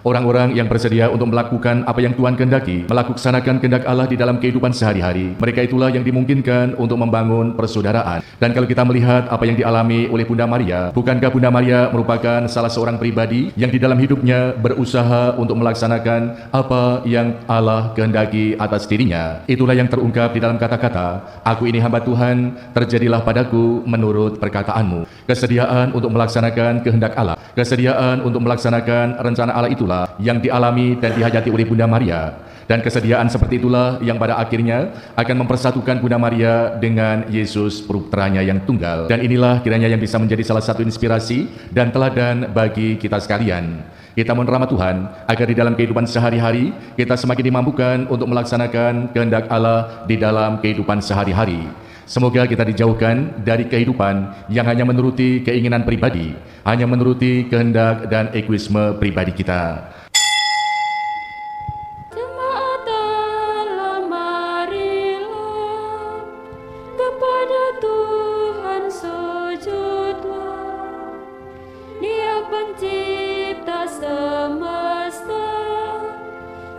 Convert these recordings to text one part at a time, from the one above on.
Orang-orang yang bersedia untuk melakukan apa yang Tuhan kehendaki, melaksanakan kehendak Allah di dalam kehidupan sehari-hari, mereka itulah yang dimungkinkan untuk membangun persaudaraan. Dan kalau kita melihat apa yang dialami oleh Bunda Maria, bukankah Bunda Maria merupakan salah seorang pribadi yang di dalam hidupnya berusaha untuk melaksanakan apa yang Allah kehendaki atas dirinya? Itulah yang terungkap di dalam kata-kata, "Aku ini hamba Tuhan, terjadilah padaku menurut perkataanmu." Kesediaan untuk melaksanakan kehendak Allah, kesediaan untuk melaksanakan rencana Allah itulah yang dialami dan dihajati oleh Bunda Maria. Dan kesediaan seperti itulah yang pada akhirnya akan mempersatukan Bunda Maria dengan Yesus putranya yang tunggal. Dan inilah kiranya yang bisa menjadi salah satu inspirasi dan teladan bagi kita sekalian. Kita mohon rahmat Tuhan agar di dalam kehidupan sehari-hari kita semakin dimampukan untuk melaksanakan kehendak Allah di dalam kehidupan sehari-hari. Semoga kita dijauhkan dari kehidupan yang hanya menuruti keinginan pribadi, hanya menuruti kehendak dan egoisme pribadi kita. Jemaat Allah, marilah kepada Tuhan sujudlah. Dia pencipta semesta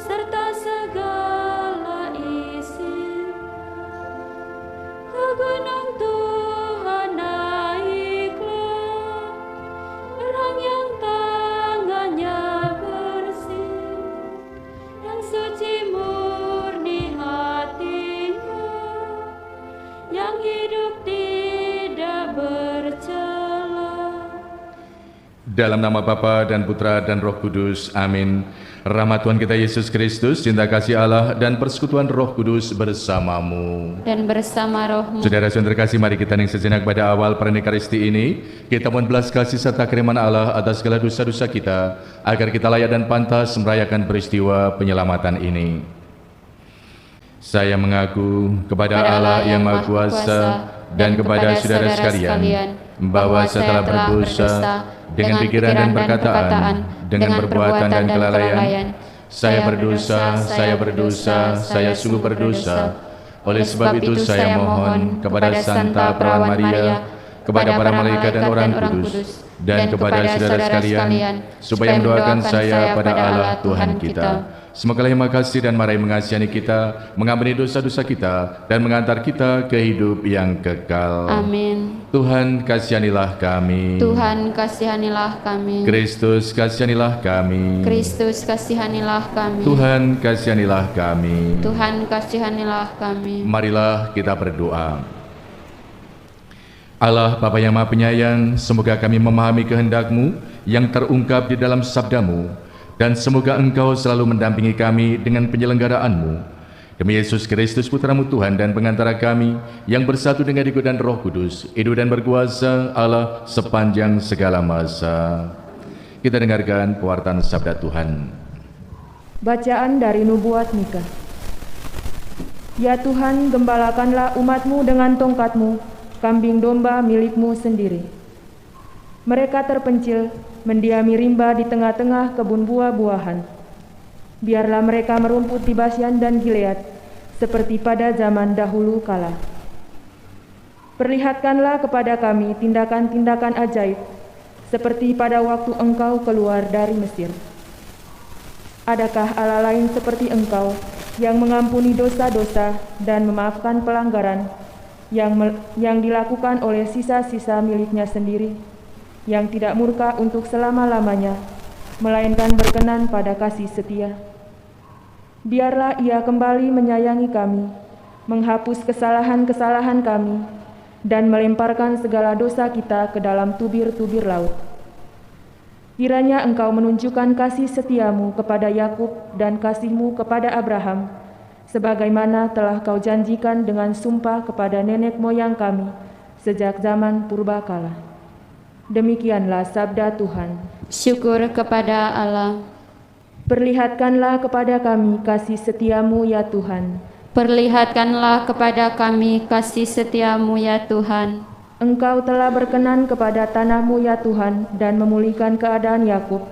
serta segala isi. Ke gunung Tuhan naiklah, orang yang tangannya bersih, yang suci murni hatinya, yang hidup tidak bercela. Dalam nama Bapa dan Putra dan Roh Kudus, amin. Rahmat Tuhan kita Yesus Kristus, cinta kasih Allah, dan persekutuan Roh Kudus bersamamu. Dan bersama rohmu. Saudara-saudara terkasih, mari kita hening sejenak pada awal Pernikahan ini. Kita mohon belas kasih serta kiriman Allah atas segala dosa-dosa kita, agar kita layak dan pantas merayakan peristiwa penyelamatan ini. Saya mengaku kepada Allah yang Maha Kuasa dan kepada saudara sekalian, bahwa saya telah berdosa dengan pikiran dan perkataan, dengan perbuatan dan kelalaian. Saya berdosa, saya sungguh berdosa. Oleh sebab itu saya mohon kepada Santa Perawan Maria, kepada para malaikat dan orang kudus, dan kepada saudara sekalian, supaya mendoakan saya pada Allah Tuhan kita. Semoga Allah yang Maha Kasih dan Maha Mengasihi kita, mengampuni dosa-dosa kita, dan mengantar kita ke hidup yang kekal. Amin. Tuhan kasihanilah kami. Tuhan kasihanilah kami. Kristus kasihanilah kami. Kristus kasihanilah kami. Tuhan kasihanilah kami. Tuhan kasihanilah kami. Marilah kita berdoa. Allah Bapa yang Maha Penyayang, semoga kami memahami kehendak-Mu yang terungkap di dalam sabda-Mu, dan semoga Engkau selalu mendampingi kami dengan penyelenggaraan-Mu. Demi Yesus Kristus Putra-Mu Tuhan dan pengantara kami, yang bersatu dengan Hidup dan Roh Kudus, hidup dan berkuasa Allah sepanjang segala masa. Kita dengarkan pewartaan sabda Tuhan. Bacaan dari Nubuat Mika. Ya Tuhan, gembalakanlah umat-Mu dengan tongkat-Mu, kambing domba milik-Mu sendiri. Mereka terpencil, mendiami rimba di tengah-tengah kebun buah-buahan. Biarlah mereka merumput di Basyan dan Gilead, seperti pada zaman dahulu kala. Perlihatkanlah kepada kami tindakan-tindakan ajaib, seperti pada waktu Engkau keluar dari Mesir. Adakah Allah lain seperti Engkau, yang mengampuni dosa-dosa dan memaafkan pelanggaran, yang dilakukan oleh sisa-sisa miliknya sendiri, yang tidak murka untuk selama-lamanya, melainkan berkenan pada kasih setia? Biarlah Ia kembali menyayangi kami, menghapus kesalahan-kesalahan kami, dan melemparkan segala dosa kita ke dalam tubir-tubir laut. Kiranya Engkau menunjukkan kasih setiamu kepada Yakub dan kasih-Mu kepada Abraham, sebagaimana telah Kau janjikan dengan sumpah kepada nenek moyang kami sejak zaman purbakala. Demikianlah sabda Tuhan. Syukur kepada Allah. Perlihatkanlah kepada kami kasih setiamu ya Tuhan. Perlihatkanlah kepada kami kasih setiamu ya Tuhan. Engkau telah berkenan kepada tanah-Mu ya Tuhan dan memulihkan keadaan Yakub.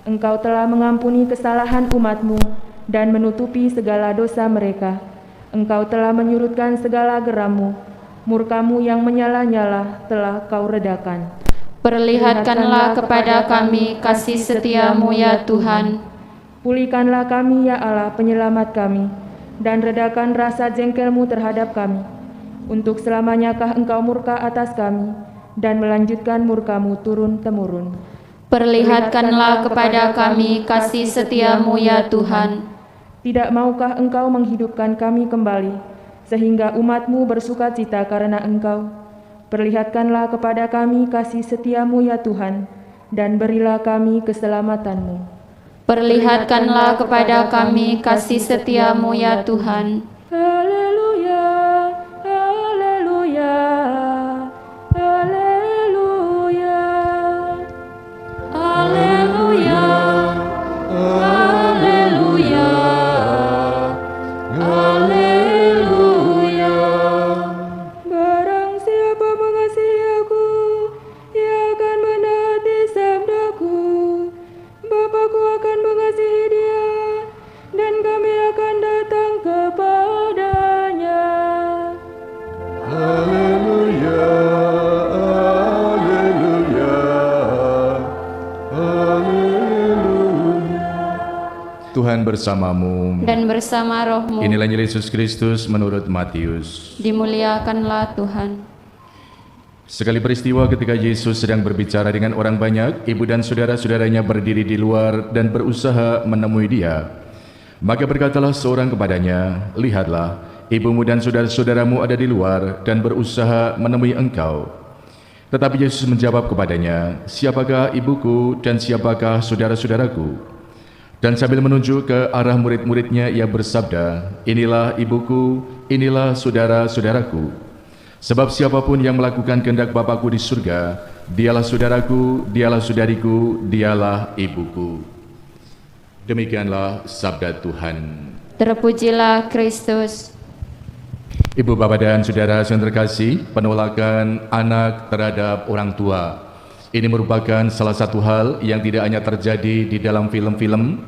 Engkau telah mengampuni kesalahan umat-Mu dan menutupi segala dosa mereka. Engkau telah menyurutkan segala geram-Mu. Murka-Mu yang menyala-nyala telah Kau redakan. Perlihatkanlah kepada kami kasih setiamu ya Tuhan. Pulihkanlah kami ya Allah penyelamat kami, dan redakan rasa jengkelmu terhadap kami. Untuk selamanyakah Engkau murka atas kami, dan melanjutkan murkamu turun-temurun. Perlihatkanlah kepada kami kasih setiamu ya Tuhan. Tidak maukah Engkau menghidupkan kami kembali, sehingga umat-Mu bersukacita karena Engkau? Perlihatkanlah kepada kami kasih setiamu ya Tuhan, dan berilah kami keselamatan-Mu. Perlihatkanlah kepada kami kasih setiamu ya Tuhan. Haleluya, haleluya, haleluya. Haleluya, haleluya, haleluya. Barang siapa mengasihi aku, ia akan menaati sabdaku. Bapakku akan mengasihi dia, dan kami akan datang kepadanya. Haleluya, haleluya, haleluya. Tuhan bersamamu. Dan bersama rohmu. Inilah Injil Yesus Kristus menurut Matius. Dimuliakanlah Tuhan. Sekali peristiwa ketika Yesus sedang berbicara dengan orang banyak, ibu dan saudara-saudaranya berdiri di luar dan berusaha menemui dia. Maka berkatalah seorang kepadanya, "Lihatlah, ibumu dan saudara-saudaramu ada di luar dan berusaha menemui engkau." Tetapi Yesus menjawab kepadanya, "Siapakah ibuku dan siapakah saudara-saudaraku?" Dan sambil menunjuk ke arah murid-muridnya, ia bersabda, "Inilah ibuku, inilah saudara-saudaraku. Sebab siapapun yang melakukan kehendak Bapakku di surga, dialah saudaraku, dialah saudariku, dialah ibuku." Demikianlah sabda Tuhan. Terpujilah Kristus. Ibu, Bapak, dan saudara yang terkasih, penolakan anak terhadap orang tua ini merupakan salah satu hal yang tidak hanya terjadi di dalam film-film,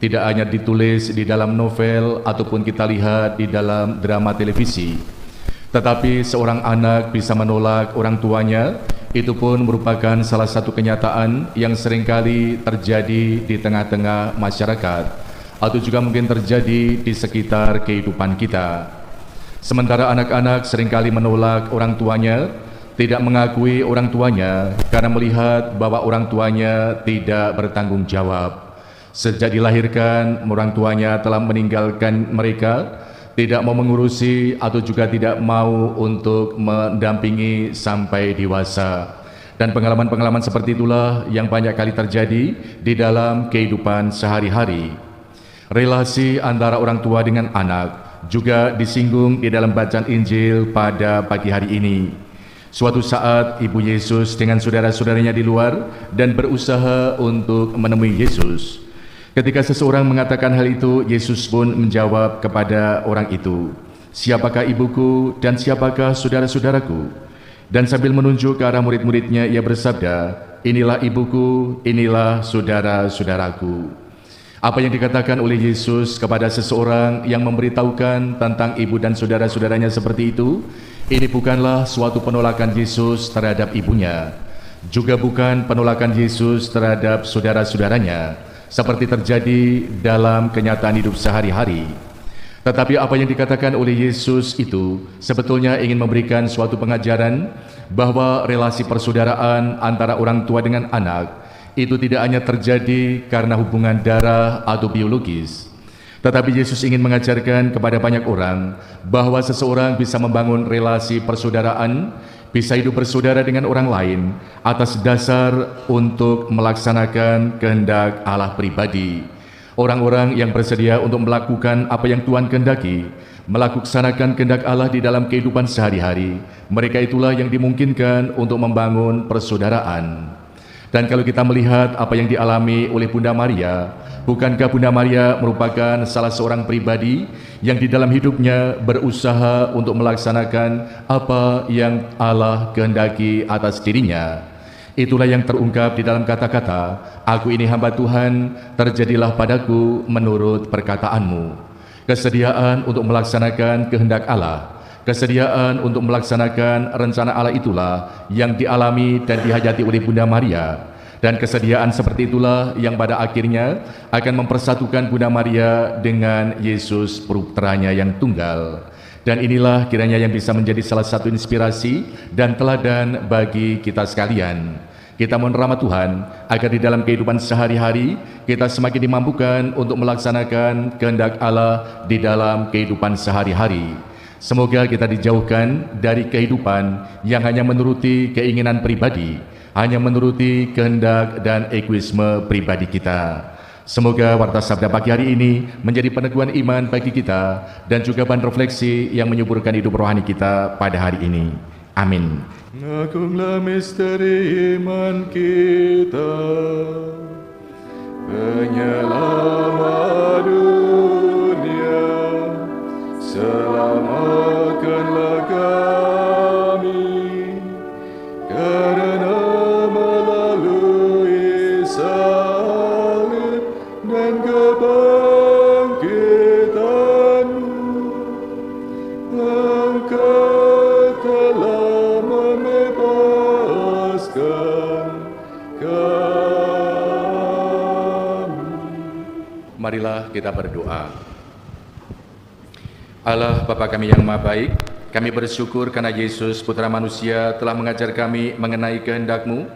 tidak hanya ditulis di dalam novel ataupun kita lihat di dalam drama televisi. Tetapi seorang anak bisa menolak orang tuanya, itu pun merupakan salah satu kenyataan yang seringkali terjadi di tengah-tengah masyarakat, atau juga mungkin terjadi di sekitar kehidupan kita. Sementara anak-anak seringkali menolak orang tuanya, tidak mengakui orang tuanya karena melihat bahwa orang tuanya tidak bertanggung jawab. Sejak dilahirkan, orang tuanya telah meninggalkan mereka, tidak mau mengurusi atau juga tidak mau untuk mendampingi sampai dewasa. Dan pengalaman-pengalaman seperti itulah yang banyak kali terjadi di dalam kehidupan sehari-hari. Relasi antara orang tua dengan anak juga disinggung di dalam bacaan Injil pada pagi hari ini. Suatu saat ibu Yesus dengan saudara-saudaranya di luar dan berusaha untuk menemui Yesus. Ketika seseorang mengatakan hal itu, Yesus pun menjawab kepada orang itu, "Siapakah ibuku dan siapakah saudara-saudaraku?" Dan sambil menunjuk ke arah murid-muridnya, ia bersabda, "Inilah ibuku, inilah saudara-saudaraku." Apa yang dikatakan oleh Yesus kepada seseorang yang memberitahukan tentang ibu dan saudara-saudaranya seperti itu, ini bukanlah suatu penolakan Yesus terhadap ibunya, juga bukan penolakan Yesus terhadap saudara-saudaranya, seperti terjadi dalam kenyataan hidup sehari-hari. Tetapi apa yang dikatakan oleh Yesus itu sebetulnya ingin memberikan suatu pengajaran bahwa relasi persaudaraan antara orang tua dengan anak itu tidak hanya terjadi karena hubungan darah atau biologis. Tetapi Yesus ingin mengajarkan kepada banyak orang bahwa seseorang bisa membangun relasi persaudaraan, bisa hidup bersaudara dengan orang lain atas dasar untuk melaksanakan kehendak Allah pribadi. Orang-orang yang bersedia untuk melakukan apa yang Tuhan kehendaki, melaksanakan kehendak Allah di dalam kehidupan sehari-hari, mereka itulah yang dimungkinkan untuk membangun persaudaraan. Dan kalau kita melihat apa yang dialami oleh Bunda Maria, bukankah Bunda Maria merupakan salah seorang pribadi yang di dalam hidupnya berusaha untuk melaksanakan apa yang Allah kehendaki atas dirinya? Itulah yang terungkap di dalam kata-kata, "Aku ini hamba Tuhan, terjadilah padaku menurut perkataanmu." Kesediaan untuk melaksanakan kehendak Allah, kesediaan untuk melaksanakan rencana Allah itulah yang dialami dan dihajati oleh Bunda Maria. Dan kesediaan seperti itulah yang pada akhirnya akan mempersatukan Bunda Maria dengan Yesus putranya yang tunggal. Dan inilah kiranya yang bisa menjadi salah satu inspirasi dan teladan bagi kita sekalian. Kita mohon rahmat Tuhan agar di dalam kehidupan sehari-hari kita semakin dimampukan untuk melaksanakan kehendak Allah di dalam kehidupan sehari-hari. Semoga kita dijauhkan dari kehidupan yang hanya menuruti keinginan pribadi, hanya menuruti kehendak dan egoisme pribadi kita. Semoga warta sabda pagi hari ini menjadi peneguhan iman bagi kita dan juga bahan refleksi yang menyuburkan hidup rohani kita pada hari ini. Amin. Agunglah misteri iman kita, penyelamat dunia, selamatkanlah kami, karena melalui salib dan kebangkitan-Mu, Engkau telah membebaskan kami. Marilah kita berdoa. Allah Bapa kami yang Maha Baik, kami bersyukur karena Yesus Putra Manusia telah mengajar kami mengenai kehendak-Mu.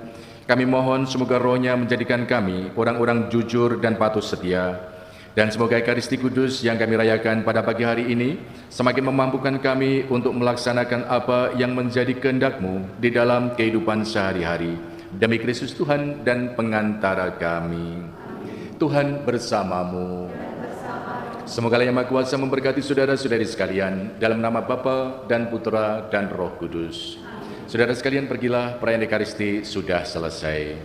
Kami mohon semoga rohnya menjadikan kami orang-orang jujur dan patuh setia. Dan semoga Ekaristi Kudus yang kami rayakan pada pagi hari ini semakin memampukan kami untuk melaksanakan apa yang menjadi kehendak-Mu di dalam kehidupan sehari-hari. Demi Kristus Tuhan dan pengantara kami. Tuhan bersamamu. Semoga Allah yang Maha Kuasa memberkati saudara-saudari sekalian dalam nama Bapa dan Putra dan Roh Kudus. Saudara sekalian, pergilah, perayaan Ekaristi sudah selesai.